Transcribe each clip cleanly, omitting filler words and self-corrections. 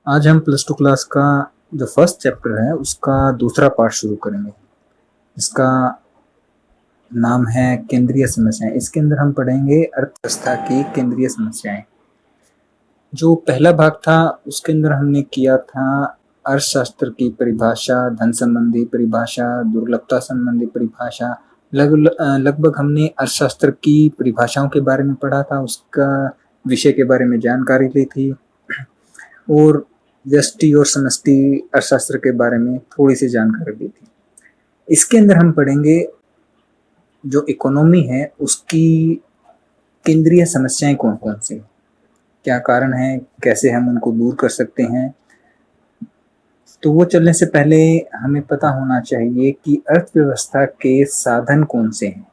आज हम plus two class का जो फर्स्ट चैप्टर है उसका दूसरा पार्ट शुरू करेंगे। इसका नाम है केंद्रीय समस्याएं। इसके अंदर हम पढ़ेंगे अर्थव्यवस्था की केंद्रीय समस्याएं। जो पहला भाग था उसके अंदर हमने किया था अर्थशास्त्र की परिभाषा, धन संबंधी परिभाषा, दुर्लभता संबंधी परिभाषा। लगभग हमने अर्थशास्त्र की परिभाषाओं के बारे में पढ़ा था, उसका विषय के बारे में जानकारी ली थी और व्यष्टि और समष्टि अर्थशास्त्र के बारे में थोड़ी सी जानकारी दी थी। इसके अंदर हम पढ़ेंगे जो इकोनॉमी है उसकी केंद्रीय समस्याएं कौन कौन सी, क्या कारण है, कैसे हम उनको दूर कर सकते हैं। तो वो चलने से पहले हमें पता होना चाहिए कि अर्थव्यवस्था के साधन कौन से हैं,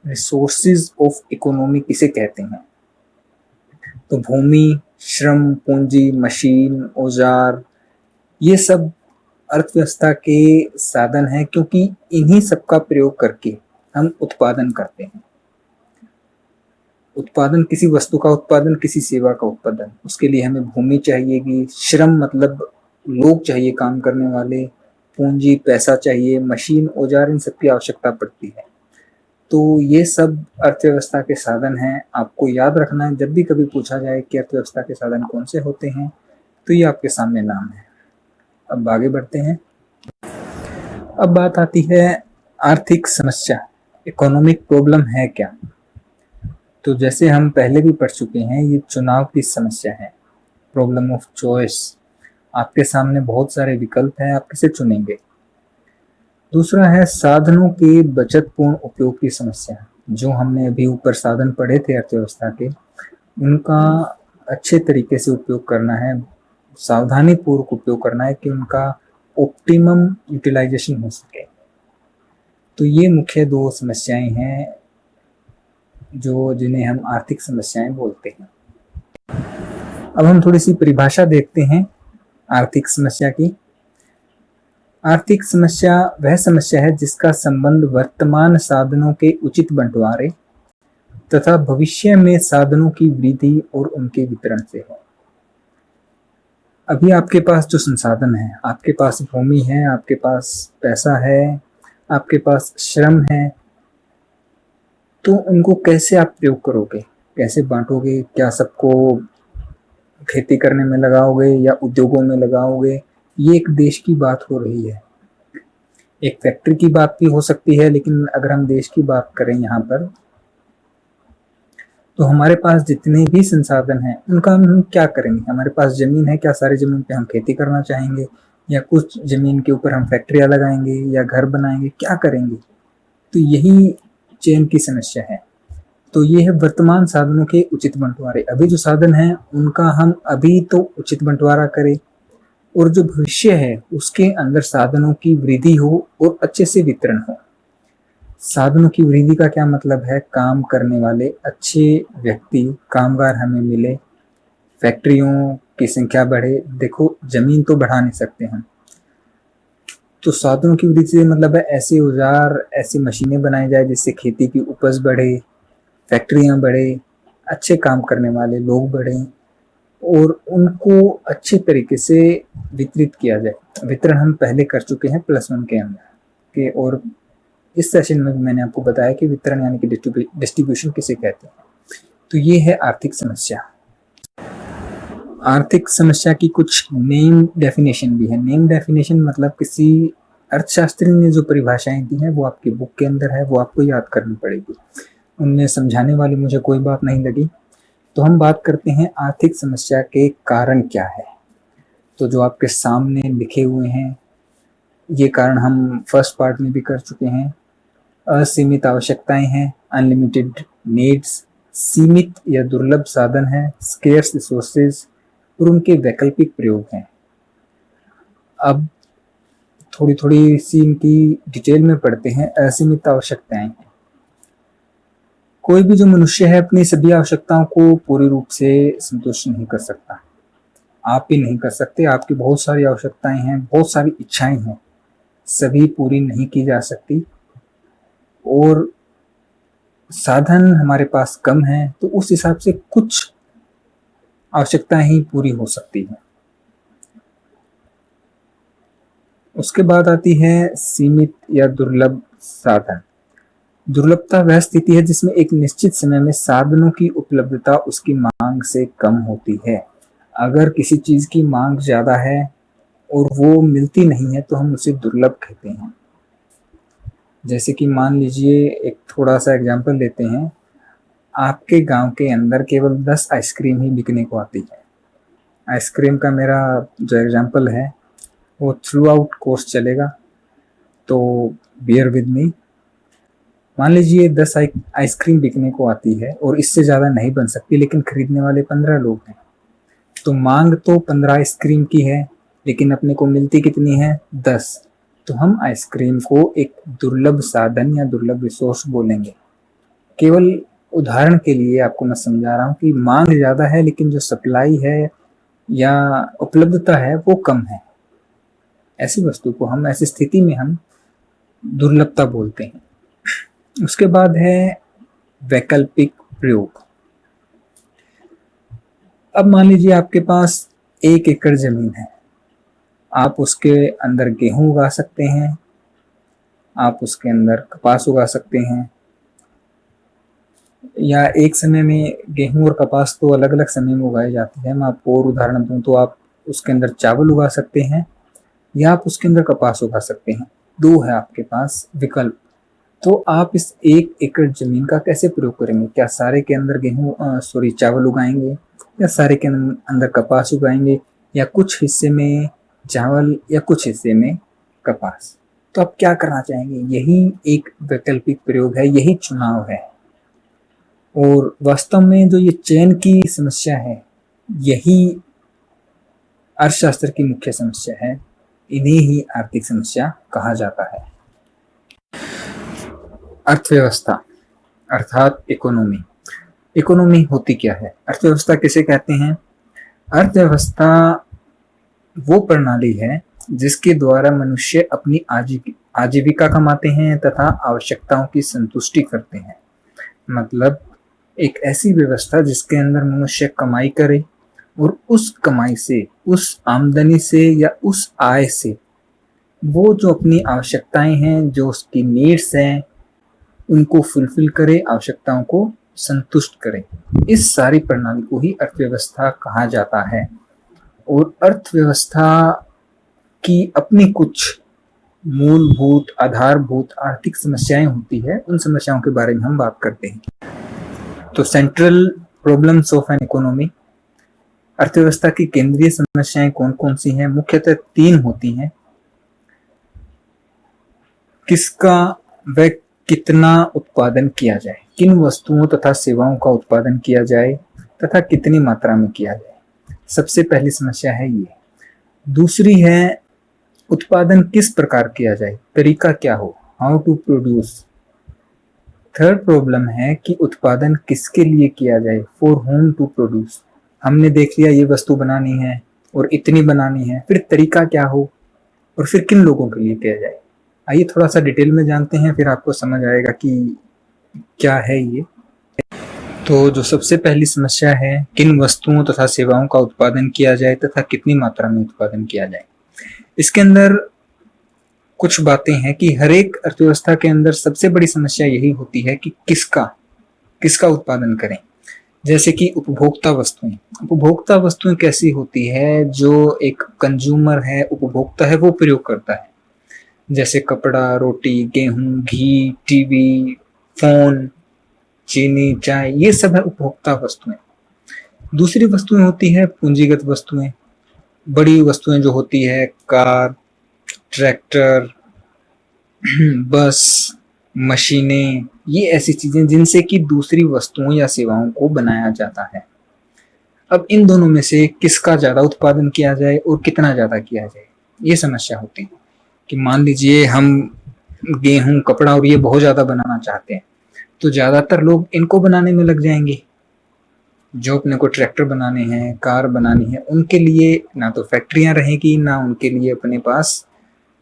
रिसोर्सेज ऑफ इकोनॉमी किसे कहते हैं। तो भूमि, श्रम, पूंजी, मशीन, औजार, ये सब अर्थव्यवस्था के साधन हैं, क्योंकि इन्हीं सब का प्रयोग करके हम उत्पादन करते हैं। उत्पादन, किसी वस्तु का उत्पादन, किसी सेवा का उत्पादन, उसके लिए हमें भूमि चाहिएगी, श्रम मतलब लोग चाहिए काम करने वाले, पूंजी पैसा चाहिए, मशीन औजार, इन सब की आवश्यकता पड़ती है। तो ये सब अर्थव्यवस्था के साधन हैं। आपको याद रखना है, जब भी कभी पूछा जाए कि अर्थव्यवस्था के साधन कौन से होते हैं तो ये आपके सामने नाम है। अब आगे बढ़ते हैं। अब बात आती है आर्थिक समस्या, इकोनॉमिक प्रॉब्लम है क्या। तो जैसे हम पहले भी पढ़ चुके हैं, ये चुनाव की समस्या है, प्रॉब्लम ऑफ चॉइस। आपके सामने बहुत सारे विकल्प हैं, आप किसे चुनेंगे। दूसरा है साधनों के बचतपूर्ण उपयोग की समस्या। जो हमने अभी ऊपर साधन पढ़े थे अर्थव्यवस्था के, उनका अच्छे तरीके से उपयोग करना है, सावधानी पूर्वक उपयोग करना है कि उनका ऑप्टिमम यूटिलाइजेशन हो सके। तो ये मुख्य दो समस्याएं हैं जो जिन्हें हम आर्थिक समस्याएं बोलते हैं। अब हम थोड़ी सी परिभाषा देखते हैं आर्थिक समस्या की। आर्थिक समस्या वह समस्या है जिसका संबंध वर्तमान साधनों के उचित बंटवारे तथा भविष्य में साधनों की वृद्धि और उनके वितरण से हो। अभी आपके पास जो संसाधन है, आपके पास भूमि है, आपके पास पैसा है, आपके पास श्रम है, तो उनको कैसे आप प्रयोग करोगे, कैसे बांटोगे, क्या सबको खेती करने में लगाओगे या उद्योगों में लगाओगे, ये एक देश की बात हो रही है। एक फैक्ट्री की बात भी हो सकती है, लेकिन अगर हम देश की बात करें यहाँ पर, तो हमारे पास जितने भी संसाधन हैं उनका हम क्या करेंगे। हमारे पास जमीन है, क्या सारी जमीन पे हम खेती करना चाहेंगे, या कुछ जमीन के ऊपर हम फैक्ट्रियां लगाएंगे या घर बनाएंगे, क्या करेंगे। तो यही चयन की समस्या है। तो ये है वर्तमान साधनों के उचित बंटवारे। अभी जो साधन हैं उनका हम अभी तो उचित बंटवारा करें, और जो भविष्य है उसके अंदर साधनों की वृद्धि हो और अच्छे से वितरण हो। साधनों की वृद्धि का क्या मतलब है, काम करने वाले अच्छे व्यक्ति, कामगार हमें मिले, फैक्ट्रियों की संख्या बढ़े। देखो, जमीन तो बढ़ा नहीं सकते हम, तो साधनों की वृद्धि से मतलब है ऐसे औजार, ऐसी मशीनें बनाई जाए जिससे खेती की उपज बढ़े, फैक्ट्रियां बढ़े, अच्छे काम करने वाले लोग बढ़े और उनको अच्छे तरीके से वितरित किया जाए। वितरण हम पहले कर चुके हैं +1 के अंदर के, और इस सेशन में भी मैंने आपको बताया कि वितरण यानी कि डिस्ट्रीब्यूशन किसे कहते हैं। तो ये है आर्थिक समस्या। आर्थिक समस्या की कुछ नेम डेफिनेशन भी है। नेम डेफिनेशन मतलब किसी अर्थशास्त्री ने जो परिभाषाएं दी हैं वो आपकी बुक के अंदर है, वो आपको याद करनी पड़ेगी। उनमें समझाने वाली मुझे कोई बात नहीं लगी। तो हम बात करते हैं आर्थिक समस्या के कारण क्या है। तो जो आपके सामने लिखे हुए हैं ये कारण हम फर्स्ट पार्ट में भी कर चुके हैं। असीमित आवश्यकताएं हैं, अनलिमिटेड नीड्स, सीमित या दुर्लभ साधन है, स्केर्स रिसोर्सेज, और उनके वैकल्पिक प्रयोग हैं। अब थोड़ी थोड़ी सी इनकी डिटेल में पढ़ते हैं। असीमित आवश्यकताएं हैं, कोई भी जो मनुष्य है अपनी सभी आवश्यकताओं को पूरी रूप से संतुष्ट नहीं कर सकता। आप भी नहीं कर सकते। आपकी बहुत सारी आवश्यकताएं हैं, बहुत सारी इच्छाएं हैं, सभी पूरी नहीं की जा सकती, और साधन हमारे पास कम है, तो उस हिसाब से कुछ आवश्यकताएं ही पूरी हो सकती हैं। उसके बाद आती है सीमित या दुर्लभ साधन। दुर्लभता वह स्थिति है जिसमें एक निश्चित समय में साधनों की उपलब्धता उसकी मांग से कम होती है। अगर किसी चीज की मांग ज्यादा है और वो मिलती नहीं है तो हम उसे दुर्लभ कहते हैं। जैसे कि मान लीजिए, एक थोड़ा सा एग्जांपल लेते हैं, आपके गांव के अंदर केवल 10 आइसक्रीम ही बिकने को आती है। आइसक्रीम का मेरा जो एग्जांपल है वो थ्रू आउट कोर्स चलेगा, तो बियर विद मी। मान लीजिए 10 आइसक्रीम बिकने को आती है और इससे ज़्यादा नहीं बन सकती, लेकिन खरीदने वाले 15 लोग हैं। तो मांग तो 15 आइसक्रीम की है, लेकिन अपने को मिलती कितनी है? 10। तो हम आइसक्रीम को एक दुर्लभ साधन या दुर्लभ रिसोर्स बोलेंगे। केवल उदाहरण के लिए आपको मैं समझा रहा हूँ कि मांग ज़्यादा है लेकिन जो सप्लाई है या उपलब्धता है वो कम है। ऐसी वस्तु को हम, ऐसी स्थिति में हम दुर्लभता बोलते हैं। उसके बाद है वैकल्पिक प्रयोग। अब मान लीजिए आपके पास 1 एकड़ जमीन है, आप उसके अंदर गेहूं उगा सकते हैं, आप उसके अंदर कपास उगा सकते हैं, या एक समय में गेहूं और कपास तो अलग अलग समय में उगाए जाते हैं। मैं आपको और उदाहरण दूं तो आप उसके अंदर चावल उगा सकते हैं या आप उसके अंदर कपास उगा सकते हैं। 2 है आपके पास विकल्प। तो आप इस 1 एकड़ जमीन का कैसे प्रयोग करेंगे? क्या सारे के अंदर चावल उगाएंगे, या सारे के अंदर कपास उगाएंगे, या कुछ हिस्से में चावल या कुछ हिस्से में कपास? तो आप क्या करना चाहेंगे? यही एक वैकल्पिक प्रयोग है, यही चुनाव है। और वास्तव में जो ये चयन की समस्या है, यही अर्थशास्त्र की मुख्य समस्या है। इन्हें ही आर्थिक समस्या कहा जाता है। अर्थव्यवस्था अर्थात इकोनॉमी। इकोनॉमी होती क्या है? अर्थव्यवस्था किसे कहते हैं? अर्थव्यवस्था वो प्रणाली है जिसके द्वारा मनुष्य अपनी आजीविका कमाते हैं तथा आवश्यकताओं की संतुष्टि करते हैं। मतलब एक ऐसी व्यवस्था जिसके अंदर मनुष्य कमाई करे और उस कमाई से, उस आमदनी से या उस आय से वो जो अपनी आवश्यकताएं हैं, जो उसकी नीड्स हैं, उनको फुलफिल करे, आवश्यकताओं को संतुष्ट करे। इस सारी प्रणाली को ही अर्थव्यवस्था कहा जाता है। और अर्थव्यवस्था की अपनी कुछ मूलभूत, आधारभूत आर्थिक समस्याएं होती है। उन समस्याओं के बारे में हम बात करते हैं। तो central problems of an economy, अर्थव्यवस्था की केंद्रीय समस्याएं कौन कौन सी हैं? मुख्यतः 3 होती हैं। किसका व कितना उत्पादन किया जाए, किन वस्तुओं तथा सेवाओं का उत्पादन किया जाए तथा कितनी मात्रा में किया जाए। सबसे पहली समस्या है ये। दूसरी है उत्पादन किस प्रकार किया जाए, तरीका क्या हो, how to produce. Third problem है कि उत्पादन किसके लिए किया जाए, फॉर होम टू प्रोड्यूस। हमने देख लिया ये वस्तु बनानी है और इतनी बनानी है, फिर तरीका क्या हो और फिर किन लोगों के लिए किया जाए। आइए थोड़ा सा डिटेल में जानते हैं, फिर आपको समझ आएगा कि क्या है ये। तो जो सबसे पहली समस्या है, किन वस्तुओं तथा सेवाओं का उत्पादन किया जाए तथा कितनी मात्रा में उत्पादन किया जाए। इसके अंदर कुछ बातें हैं कि हर एक अर्थव्यवस्था के अंदर सबसे बड़ी समस्या यही होती है कि किसका उत्पादन करें। जैसे कि उपभोक्ता वस्तुएं। उपभोक्ता वस्तुएं कैसी होती है? जो एक कंज्यूमर है, उपभोक्ता है, वो प्रयोग करता है। जैसे कपड़ा, रोटी, गेहूं, घी, टीवी, फोन, चीनी, चाय, ये सब है उपभोक्ता वस्तुएं। दूसरी वस्तुएं होती है पूंजीगत वस्तुएं। बड़ी वस्तुएं जो होती है, कार, ट्रैक्टर, बस, मशीनें, ये ऐसी चीजें जिनसे कि दूसरी वस्तुओं या सेवाओं को बनाया जाता है। अब इन दोनों में से किसका ज्यादा उत्पादन किया जाए और कितना ज्यादा किया जाए, ये समस्या होती है। कि मान लीजिए हम गेहूं, कपड़ा और ये बहुत ज्यादा बनाना चाहते हैं, तो ज्यादातर लोग इनको बनाने में लग जाएंगे। जो अपने को ट्रैक्टर बनाने हैं, कार बनानी है, उनके लिए ना तो फैक्ट्रियां रहेगी, ना उनके लिए अपने पास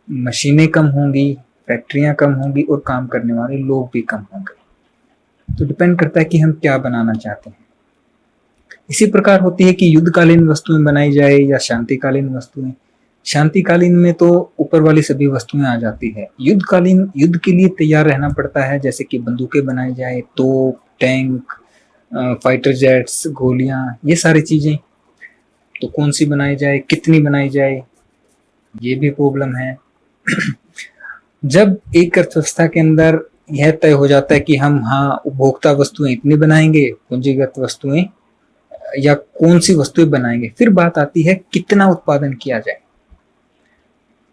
मशीनें कम होंगी, फैक्ट्रियां कम होंगी और काम करने वाले लोग भी कम होंगे। तो डिपेंड करता है कि हम क्या बनाना चाहते हैं। इसी प्रकार होती है कि युद्धकालीन वस्तुएं बनाई जाए या शांतिकालीन वस्तुएं। शांतिकालीन में तो ऊपर वाली सभी वस्तुएं आ जाती है। युद्धकालीन युद्ध के लिए तैयार रहना पड़ता है, जैसे कि बंदूकें बनाई जाए, तोप, टैंक, फाइटर जेट्स, गोलियां, ये सारी चीजें। तो कौन सी बनाई जाए, कितनी बनाई जाए, ये भी प्रॉब्लम है। जब एक अर्थव्यवस्था के अंदर यह तय हो जाता है कि हम उपभोक्ता वस्तुएं इतनी बनाएंगे, पूंजीगत वस्तुएं या कौन सी वस्तुएं बनाएंगे, फिर बात आती है कितना उत्पादन किया जाए।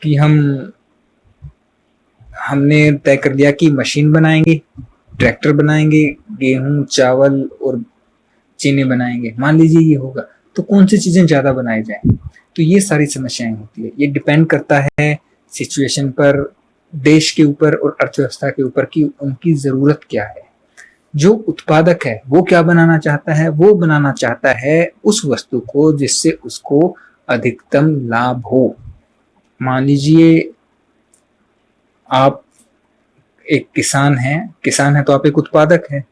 कि हमने तय कर लिया कि मशीन बनाएंगे, ट्रैक्टर बनाएंगे, गेहूं, चावल और चीनी बनाएंगे, मान लीजिए ये होगा, तो कौन सी चीजें ज्यादा बनाई जाए। तो ये सारी समस्याएं होती है। ये डिपेंड करता है सिचुएशन पर, देश के ऊपर और अर्थव्यवस्था के ऊपर कि उनकी जरूरत क्या है। जो उत्पादक है वो क्या बनाना चाहता है, वो बनाना चाहता है उस वस्तु को जिससे उसको अधिकतम लाभ हो। मान लीजिए आप एक किसान है तो आप एक उत्पादक है।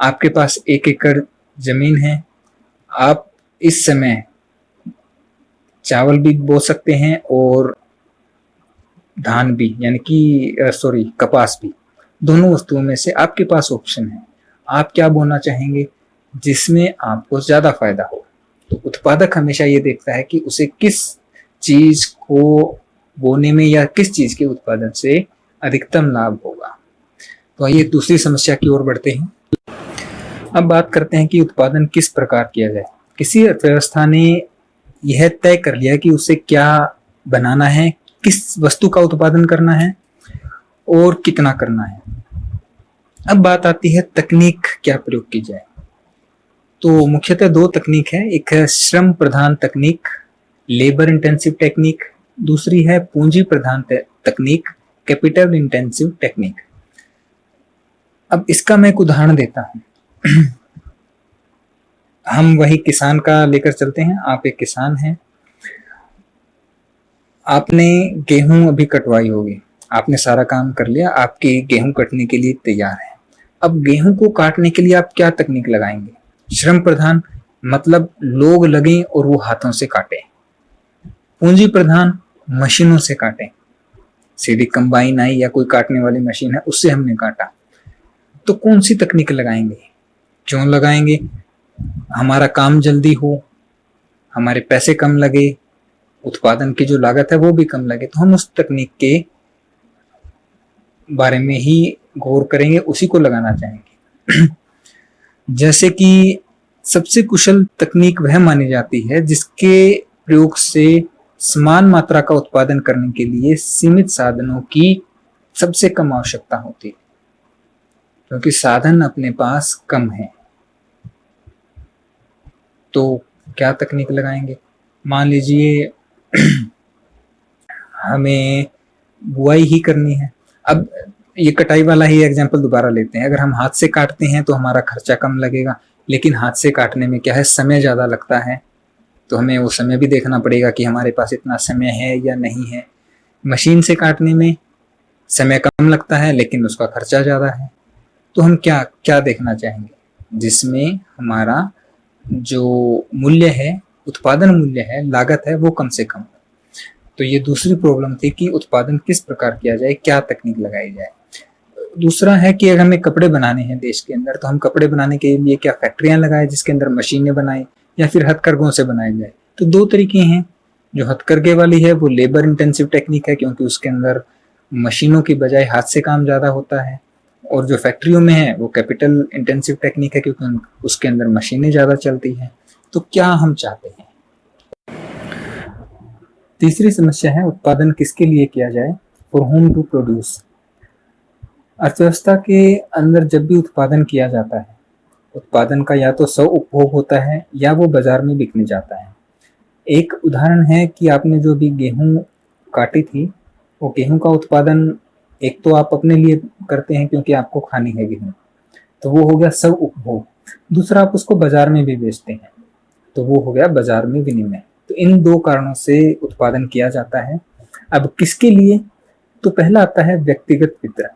आपके पास 1 एकड़ जमीन है, आप इस समय चावल भी बो सकते हैं और धान भी, यानी कि कपास भी। दोनों वस्तुओं में से आपके पास ऑप्शन है, आप क्या बोना चाहेंगे जिसमें आपको ज्यादा फायदा हो। तो उत्पादक हमेशा ये देखता है कि उसे किस चीज को बोने में या किस चीज के उत्पादन से अधिकतम लाभ होगा। तो आइए दूसरी समस्या की ओर बढ़ते हैं। अब बात करते हैं कि उत्पादन किस प्रकार किया जाए। किसी अर्थव्यवस्था ने यह तय कर लिया कि उसे क्या बनाना है, किस वस्तु का उत्पादन करना है और कितना करना है। अब बात आती है तकनीक क्या प्रयोग की जाए। तो मुख्यतः 2 तकनीक है, एक है श्रम प्रधान तकनीक, लेबर इंटेंसिव टेक्निक, दूसरी है पूंजी प्रधान तकनीक, कैपिटल इंटेंसिव टेक्निक। अब इसका मैं एक उदाहरण देता हूं। हम वही किसान का लेकर चलते हैं। आप एक किसान हैं, आपने गेहूं अभी कटवाई होगी, आपने सारा काम कर लिया, आपके गेहूं कटने के लिए तैयार है। अब गेहूं को काटने के लिए आप क्या तकनीक लगाएंगे। श्रम प्रधान मतलब लोग लगें और वो हाथों से काटे। पूंजी प्रधान मशीनों से काटें, सीधी कंबाइन आई या कोई काटने वाली मशीन है उससे हमने काटा। तो कौन सी तकनीक लगाएंगे, क्यों लगाएंगे। हमारा काम जल्दी हो, हमारे पैसे कम लगे, उत्पादन की जो लागत है वो भी कम लगे, तो हम उस तकनीक के बारे में ही गौर करेंगे, उसी को लगाना चाहेंगे। जैसे कि सबसे कुशल तकनीक वह मानी जाती है जिसके प्रयोग से समान मात्रा का उत्पादन करने के लिए सीमित साधनों की सबसे कम आवश्यकता होती है, क्योंकि साधन अपने पास कम है। तो क्या तकनीक लगाएंगे। मान लीजिए हमें बुआई ही करनी है। अब ये कटाई वाला ही एग्जांपल दोबारा लेते हैं। अगर हम हाथ से काटते हैं तो हमारा खर्चा कम लगेगा, लेकिन हाथ से काटने में क्या है, समय ज्यादा लगता है। तो हमें वो समय भी देखना पड़ेगा कि हमारे पास इतना समय है या नहीं है। मशीन से काटने में समय कम लगता है लेकिन उसका खर्चा ज्यादा है। तो हम क्या क्या देखना चाहेंगे, जिसमें हमारा जो मूल्य है, उत्पादन मूल्य है, लागत है, वो कम से कम। तो ये दूसरी प्रॉब्लम थी कि उत्पादन किस प्रकार किया जाए, क्या तकनीक लगाई जाए। दूसरा है कि अगर हमें कपड़े बनाने हैं देश के अंदर, तो हम कपड़े बनाने के लिए क्या फैक्ट्रियां लगाए जिसके अंदर मशीनें बनाए, या फिर हथकरघों से बनाए जाए। तो 2 तरीके हैं। जो हथकरघे वाली है वो लेबर इंटेंसिव टेक्निक है, क्योंकि उसके अंदर मशीनों की बजाय हाथ से काम ज्यादा होता है। और जो फैक्ट्रियों में है वो कैपिटल इंटेंसिव टेक्निक है, क्योंकि उसके अंदर मशीनें ज्यादा चलती हैं। तो क्या हम चाहते हैं। तीसरी समस्या है उत्पादन किसके लिए किया जाए, फॉर होम टू प्रोड्यूस। अर्थव्यवस्था के अंदर जब भी उत्पादन किया जाता है, उत्पादन का या तो स्व उपभोग होता है या वो बाजार में बिकने जाता है। एक उदाहरण है कि आपने जो भी गेहूं काटी थी, वो गेहूं का उत्पादन एक तो आप अपने लिए करते हैं क्योंकि आपको खानी है गेहूं, तो वो हो गया स्व उपभोग। दूसरा आप उसको बाजार में भी बेचते हैं, तो वो हो गया बाजार में विनिमय। तो इन 2 कारणों से उत्पादन किया जाता है। अब किसके लिए, तो पहला आता है व्यक्तिगत वितरण,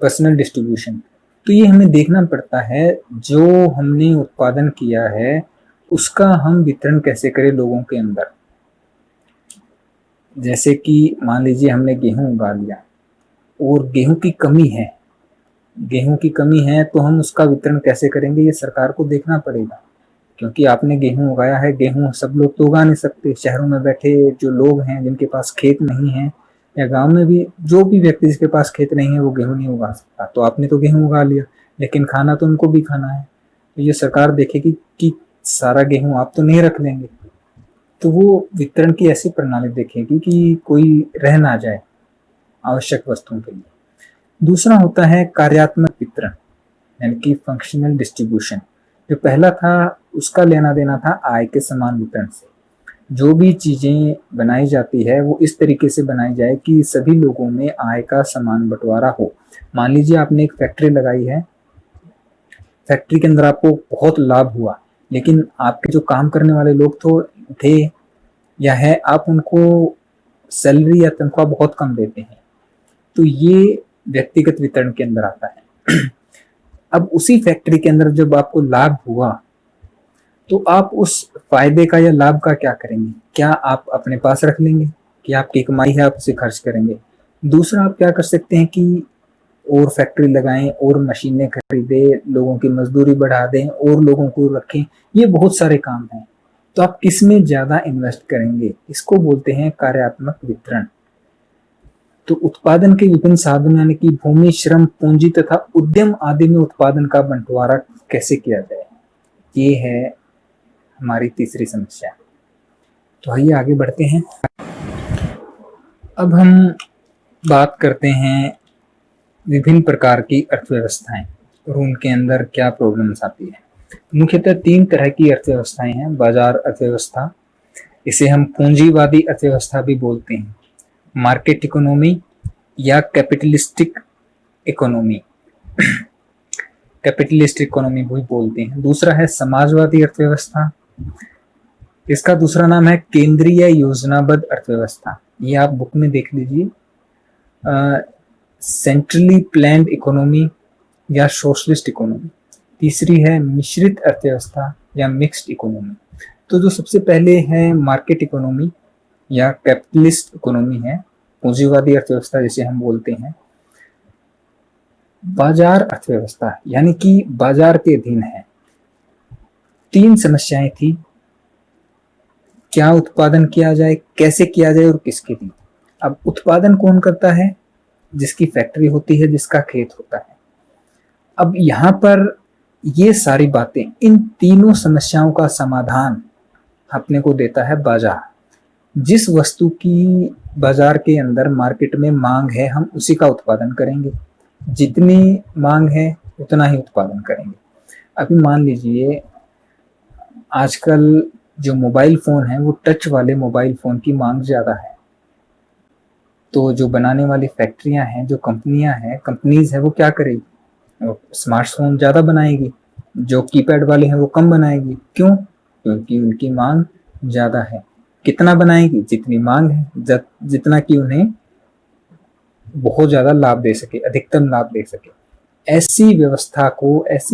पर्सनल डिस्ट्रीब्यूशन। तो ये हमें देखना पड़ता है जो हमने उत्पादन किया है उसका हम वितरण कैसे करें लोगों के अंदर। जैसे कि मान लीजिए हमने गेहूं उगा लिया और गेहूं की कमी है तो हम उसका वितरण कैसे करेंगे, ये सरकार को देखना पड़ेगा। क्योंकि आपने गेहूं उगाया है, गेहूं सब लोग तो उगा नहीं सकते। शहरों में बैठे जो लोग हैं जिनके पास खेत नहीं है, या गांव में भी जो भी व्यक्ति जिसके पास खेत नहीं है वो गेहूं नहीं उगा सकता। तो आपने तो गेहूं उगा लिया, लेकिन खाना तो उनको भी खाना है। तो ये सरकार देखेगी कि सारा गेहूं आप तो नहीं रख लेंगे, तो वो वितरण की ऐसी प्रणाली देखेगी कि कोई रह ना जाए आवश्यक वस्तुओं के लिए। दूसरा होता है कार्यात्मक वितरण, यानी कि फंक्शनल डिस्ट्रीब्यूशन। जो पहला था उसका लेना देना था आय के समान वितरण से। जो भी चीजें बनाई जाती है वो इस तरीके से बनाई जाए कि सभी लोगों में आय का समान बंटवारा हो। मान लीजिए आपने एक फैक्ट्री लगाई है, फैक्ट्री के अंदर आपको बहुत लाभ हुआ, लेकिन आपके जो काम करने वाले लोग तो थे या है, आप उनको सैलरी या तनख्वाह बहुत कम देते हैं, तो ये व्यक्तिगत वितरण के अंदर आता है। अब उसी फैक्ट्री के अंदर जब आपको लाभ हुआ तो आप उस फायदे का या लाभ का क्या करेंगे? क्या आप अपने पास रख लेंगे कि आपकी कमाई है आप उसे खर्च करेंगे? दूसरा आप क्या कर सकते हैं कि और फैक्ट्री लगाएं और मशीनें खरीदे, लोगों की मजदूरी बढ़ा दें और लोगों को रखें। ये बहुत सारे काम हैं, तो आप किस में ज्यादा इन्वेस्ट करेंगे? इसको बोलते हैं कार्यात्मक वितरण। तो उत्पादन के विभिन्न साधनों यानी कि भूमि, श्रम, पूंजी तथा उद्यम आदि में उत्पादन का बंटवारा कैसे किया जाए, ये है हमारी तीसरी समस्या। तो आइए आगे बढ़ते हैं। अब हम बात करते हैं विभिन्न प्रकार की अर्थव्यवस्थाएं और उनके अंदर क्या प्रॉब्लम्स आती है। मुख्यतः 3 तरह की अर्थव्यवस्थाएं हैं। बाजार अर्थव्यवस्था, इसे हम पूंजीवादी अर्थव्यवस्था भी बोलते हैं, मार्केट इकोनॉमी या कैपिटलिस्टिक इकोनॉमी कैपिटलिस्ट इकोनॉमी भी बोलते हैं। दूसरा है समाजवादी अर्थव्यवस्था, इसका दूसरा नाम है केंद्रीय योजनाबद्ध अर्थव्यवस्था। ये आप बुक में देख लीजिए, सेंट्रली प्लान्ड इकोनॉमी या सोशलिस्ट इकोनॉमी। तीसरी है मिश्रित अर्थव्यवस्था या मिक्स्ड इकोनॉमी। तो जो सबसे पहले है मार्केट इकोनॉमी या कैपिटलिस्ट इकोनॉमी है, पूंजीवादी अर्थव्यवस्था जिसे हम बोलते हैं। बाजार अर्थव्यवस्था यानी कि बाजार के अधीन है। 3 समस्याएं थी, क्या उत्पादन किया जाए, कैसे किया जाए और किसके लिए। अब उत्पादन कौन करता है? जिसकी फैक्ट्री होती है, जिसका खेत होता है। अब यहाँ पर ये सारी बातें, इन तीनों समस्याओं का समाधान अपने को देता है बाजार। जिस वस्तु की बाजार के अंदर मार्केट में मांग है, हम उसी का उत्पादन करेंगे। जितनी मांग है उतना ही उत्पादन करेंगे। अभी मान लीजिए आजकल जो मोबाइल फोन है वो टच वाले मोबाइल फोन की मांग ज्यादा है, तो जो बनाने वाली फैक्ट्रियां हैं, जो कंपनीज है, वो क्या करेगी? स्मार्टफोन ज्यादा बनाएगी, जो कीपैड वाले हैं वो कम बनाएगी। क्यों? क्योंकि उनकी मांग ज्यादा है। कितना बनाएगी? जितनी मांग है, जितना कि उन्हें बहुत ज्यादा लाभ दे सके, अधिकतम लाभ दे सके। ऐसी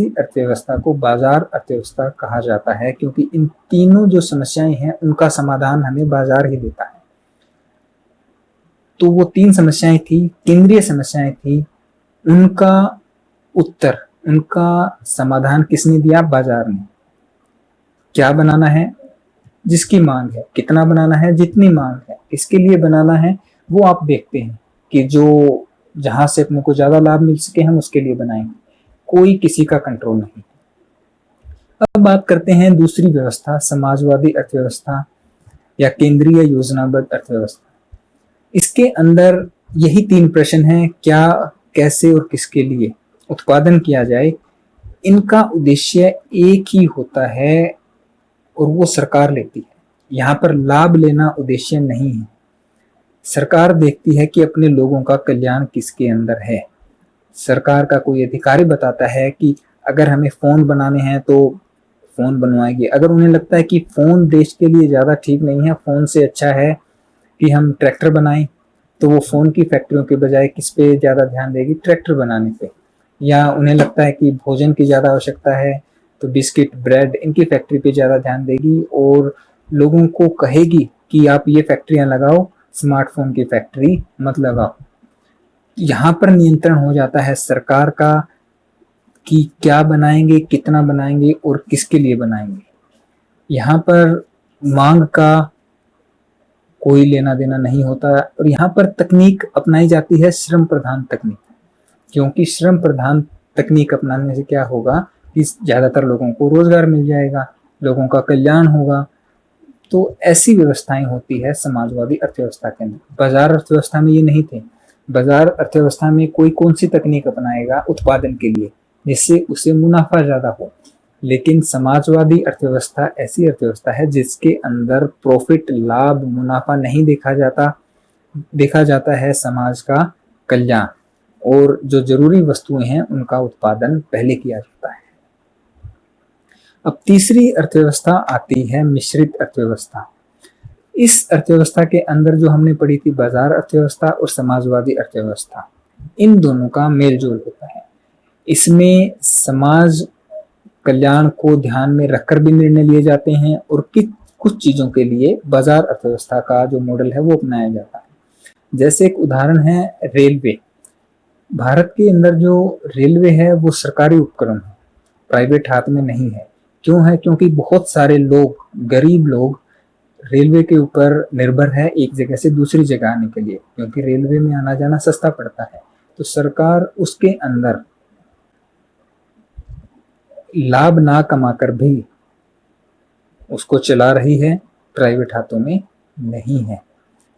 अर्थव्यवस्था को बाजार अर्थव्यवस्था कहा जाता है, क्योंकि इन तीनों जो समस्याएं हैं उनका समाधान हमें बाजार ही देता है। तो वो 3 समस्याएं थी, केंद्रीय समस्याएं थी, उनका समाधान किसने दिया? बाजार ने। क्या बनाना है? जिसकी मांग है। कितना बनाना है? जितनी मांग है। इसके लिए बनाना है वो आप देखते हैं कि जो जहां से अपने को ज्यादा लाभ मिल सके हम उसके लिए बनाएंगे, कोई किसी का कंट्रोल नहीं। अब बात करते हैं दूसरी व्यवस्था, समाजवादी अर्थव्यवस्था या केंद्रीय योजनाबद्ध अर्थव्यवस्था। इसके अंदर यही 3 प्रश्न हैं, क्या, कैसे और किसके लिए उत्पादन किया जाए। इनका उद्देश्य एक ही होता है और वो सरकार लेती है। यहाँ पर लाभ लेना उद्देश्य नहीं है। सरकार देखती है कि अपने लोगों का कल्याण किसके अंदर है। सरकार का कोई अधिकारी बताता है कि अगर हमें फोन बनाने हैं तो फोन बनवाएगी। अगर उन्हें लगता है कि फोन देश के लिए ज्यादा ठीक नहीं है, फोन से अच्छा है कि हम ट्रैक्टर बनाएं, तो वो फोन की फैक्ट्रियों के बजाय किस पे ज्यादा ध्यान देगी? ट्रैक्टर बनाने पे। या उन्हें लगता है कि भोजन की ज्यादा आवश्यकता है तो बिस्किट, ब्रेड, इनकी फैक्ट्री पे ज्यादा ध्यान देगी और लोगों को कहेगी कि आप ये फैक्ट्रियां लगाओ, स्मार्टफोन की फैक्ट्री मत लगाओ। यहाँ पर नियंत्रण हो जाता है सरकार का कि क्या बनाएंगे, कितना बनाएंगे और किसके लिए बनाएंगे। यहाँ पर मांग का कोई लेना देना नहीं होता और यहाँ पर तकनीक अपनाई जाती है श्रम प्रधान तकनीक, क्योंकि श्रम प्रधान तकनीक अपनाने से क्या होगा कि ज्यादातर लोगों को रोजगार मिल जाएगा, लोगों का कल्याण होगा। तो ऐसी व्यवस्थाएं होती है समाजवादी अर्थव्यवस्था के अंदर। बाजार अर्थव्यवस्था में ये नहीं थे। बाजार अर्थव्यवस्था में कोई कौन सी तकनीक अपनाएगा उत्पादन के लिए जिससे उसे मुनाफा ज्यादा हो, लेकिन समाजवादी अर्थव्यवस्था ऐसी अर्थव्यवस्था है जिसके अंदर प्रॉफिट, लाभ, मुनाफा नहीं देखा जाता है समाज का कल्याण, और जो जरूरी वस्तुएं हैं उनका उत्पादन पहले किया जाता है। अब तीसरी अर्थव्यवस्था आती है मिश्रित अर्थव्यवस्था। इस अर्थव्यवस्था के अंदर जो हमने पढ़ी थी बाजार अर्थव्यवस्था और समाजवादी अर्थव्यवस्था, इन दोनों का मेलजोल होता है। इसमें समाज कल्याण को ध्यान में रखकर भी निर्णय लिए जाते हैं और कुछ चीजों के लिए बाजार अर्थव्यवस्था का जो मॉडल है वो अपनाया जाता है। जैसे एक उदाहरण है रेलवे। भारत के अंदर जो रेलवे है वो सरकारी उपक्रम है, प्राइवेट हाथ में नहीं है। क्यों है? क्योंकि बहुत सारे लोग, गरीब लोग रेलवे के ऊपर निर्भर है एक जगह से दूसरी जगह आने के लिए, क्योंकि रेलवे में आना जाना सस्ता पड़ता है। तो सरकार उसके अंदर लाभ ना कमाकर भी उसको चला रही है, प्राइवेट हाथों में नहीं है,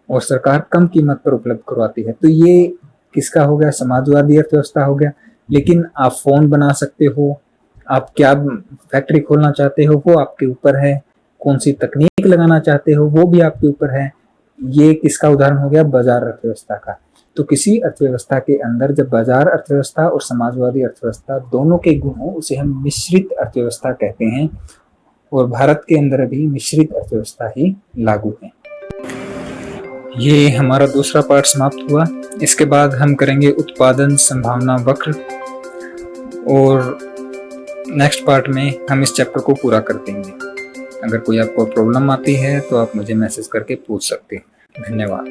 और सरकार कम कीमत पर उपलब्ध करवाती है। तो ये किसका हो गया? समाजवादी अर्थव्यवस्था हो गया। लेकिन आप फोन बना सकते हो, आप क्या फैक्ट्री खोलना चाहते हो वो आपके ऊपर है, कौन सी तकनीक लगाना चाहते हो वो भी आपके ऊपर है। ये किसका उदाहरण हो गया? बाजार अर्थव्यवस्था का। तो किसी अर्थव्यवस्था के अंदर जब बाजार अर्थव्यवस्था और समाजवादी अर्थव्यवस्था दोनों के गुण हो उसे हम मिश्रित अर्थव्यवस्था कहते हैं, और भारत के अंदर भी मिश्रित अर्थव्यवस्था ही लागू है। ये हमारा दूसरा पार्ट समाप्त हुआ। इसके बाद हम करेंगे उत्पादन संभावना वक्र, और नेक्स्ट पार्ट में हम इस चैप्टर को पूरा कर देंगे। अगर कोई आपको प्रॉब्लम आती है तो आप मुझे मैसेज करके पूछ सकते हैं। धन्यवाद।